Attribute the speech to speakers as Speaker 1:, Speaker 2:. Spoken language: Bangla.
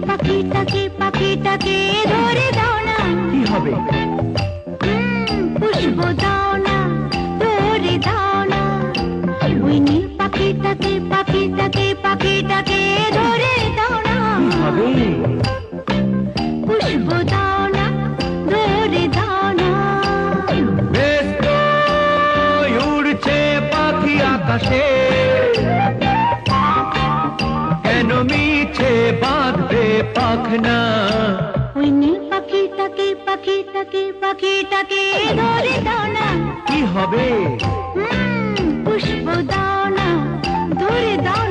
Speaker 1: পাখিটাকে পাখিটাকে ধরে দাও না।
Speaker 2: কি হবে?
Speaker 1: পুষ্প দাও না, ধরে দাও না। ওই নীল পাখিটাকে পাখিটাকে পাখিটাকে ধরে দাও না।
Speaker 2: কি হবে?
Speaker 1: পুষ্প দাও না, ধরে দাও না।
Speaker 2: বেশ তো উড়ছে পাখি আকাশে, কেন মিছে বাঁধবে পাখনা?
Speaker 1: ওই নীল পাখিটাকে পাখিটাকে পাখিটাকে ধরে দাও না।
Speaker 2: কি হবে?
Speaker 1: পুষ্প দাও না, ধরে দাও